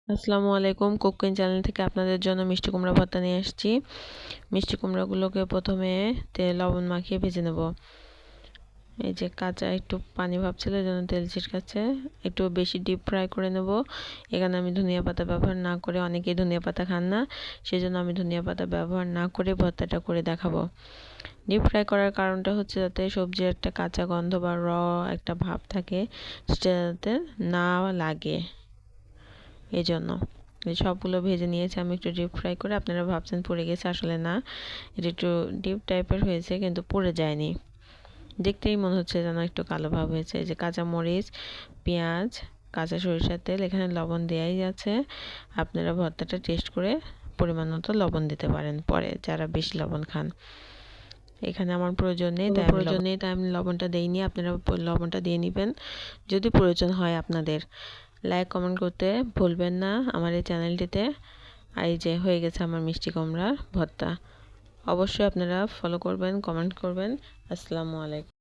আসসালামু আলাইকুম। Cooking channel থেকে আপনাদের জন্য মিষ্টি কুমড়া ভর্তা নিয়ে আসছি। মিষ্টি কুমড়াগুলোকে প্রথমে তেল লবণ মাখিয়ে ভেজে নেব। এই যে কাঁচা একটু পানি ভাব ছিল, এই জন্য তেল ছিটকাচ্ছে। একটু বেশি ডিপ ফ্রাই করে নেব। এখানে আমি ধনিয়া পাতা ব্যবহার না করে, অনেকেই ধনিয়া পাতা খান না, সেজন্য আমি ধনিয়া পাতা ব্যবহার না করে ভর্তাটা করে দেখাবো। ডিপ ফ্রাই করার কারণটা হচ্ছে যাতে সবজির একটা কাঁচা গন্ধ বা একটা ভাব থাকে, সেটা যাতে না লাগে, এই জন্য। সবগুলো ভেজে নিয়েছি আমি একটু ডিপ ফ্রাই করে। আপনারা ভাবছেন পুড়ে গেছে, আসলে না, এটা একটু ডিপ টাইপের হয়েছে কিন্তু পুড়ে যায়নি। দেখতেই মনে হচ্ছে যেন একটু কালো ভাব হয়েছে। এই যে কাঁচা মরিচ, পেঁয়াজ, কাঁচা সরিষার তেল, এখানে লবণ দেওয়াই আছে। আপনারা ভর্তাটা টেস্ট করে পরিমাণ মতো লবণ দিতে পারেন পরে, যারা বেশি লবণ খান। এখানে আমার প্রয়োজন নেই, তাই আমি লবণটা দিইনি। আপনারা লবণটা দিয়ে নেবেন যদি প্রয়োজন হয় আপনাদের। লাইক কমেন্ট করতে ভুলবেন না আমার এই চ্যানেলটিতে। আর এই যে হয়ে গেছে আমার মিষ্টি কুমড়ার ভর্তা। অবশ্যই আপনারা ফলো করবেন, কমেন্ট করবেন। আসসালামু আলাইকুম।